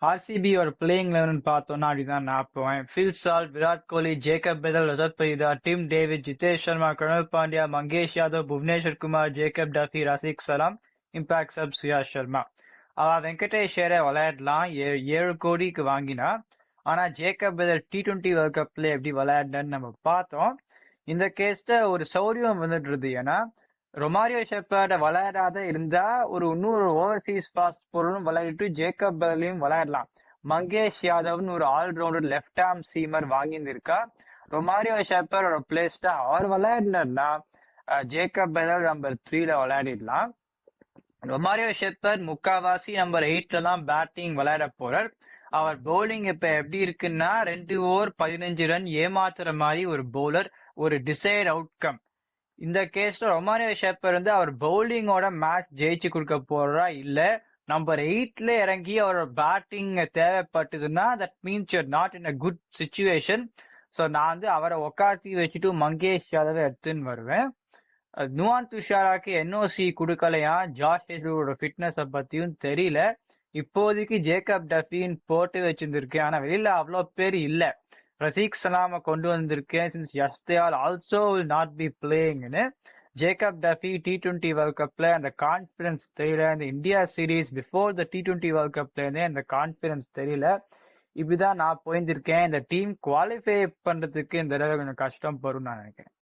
ஆர்சிபியோட playing eleven பார்த்தோம்னா அப்படிதான் நான் போவேன். Phil Salt, Virat Kohli, Jacob Bethell, Rajat Patidar, Tim David, Jitesh Sharma, Krunal Pandya, Mangesh Yadav, Bhuvneshwar Kumar, Jacob Duffy, Rasikh Salam, impact sub Suyash Sharma. Venkatesh ஐயரை விளையாடலாம் 7 கோடிக்கு வாங்கினா. ஆனா ஜேக்கப் பெதல் T20 வேர்ல்ட் கப்ல எப்படி விளையாடுன்னு நம்ம பார்த்தோம். இந்த கேஸ்ல ஒரு சௌரியம் வந்துட்டு ஏன்னா ரொமாரியோ ஷெப்பர்ட விளையாடாத இருந்தா இன்னொரு ஓவர்சீஸ் ஃபாஸ்ட் பொருளும் விளையாடிட்டு ஜேக்கப் பெதலையும் விளையாடலாம். மங்கேஷ் யாதவ்னு ஒரு ஆல்ரவுண்டர் லெஃப்ட் ஆர்ம் சீமர் வாங்கியிருக்கா. ரொமாரியோ ஷெப்பரோட பிளேஸ்ல அவர் விளையாடினா ஜேக்கப் பெதல் நம்பர் 3ல விளையாடிடலாம். ரொமாரியோ ஷெப்பர் முக்காவாசி நம்பர் 8ல தான் பேட்டிங் விளையாட போறார். அவர் பவுலிங் இப்ப எப்படி இருக்குன்னா 2 ஓவர் 15 ரன் ஏமாத்துற மாதிரி ஒரு பவுலர், ஒரு டிசைட் அவுட்கம். இந்த கேஸ்ல ரொமாரியோ ஷெப்பர் அவர் பவுலிங்கோட மேட்ச் ஜெயிச்சு கொடுக்க போறா இல்ல நம்பர் 8ல இறங்கி அவரோட பேட்டிங் தேவைப்பட்டதுன்னா that means you're not in a good situation. So நான் அவரை உக்காத்தி வச்சுட்டு மங்கேஷ் யாதவை எடுத்துன்னு வருவேன். நுவான் துஷாராக்கு என்ஓசி கொடுக்கலையா, ஜாஷ் ஹேசலோட ஃபிட்னஸ் பத்தியும் தெரியல. இப்போதைக்கு ஜேக்கப் டஃபின் போட்டு வச்சிருந்திருக்கேன். ஆனா வெளியில அவ்வளோ பேர் இல்ல. ரசீக் சலாம கொண்டு வந்திருக்கேன் since Yash Dayal also will not be பிளேயிங்னு. ஜேக்கப் டஃபி T20 வேர்ல்ட் கப்ல அந்த கான்பிடன்ஸ் தெரியல. இந்த India series before the T20 world கப்ல இருந்தே அந்த கான்பிடன்ஸ் தெரியல. இப்படிதான் நான் போயிருந்திருக்கேன். இந்த டீம் குவாலிஃபை பண்றதுக்கு இந்த தடவை கொஞ்சம் கஷ்டம் வரும் நான் நினைக்கிறேன்.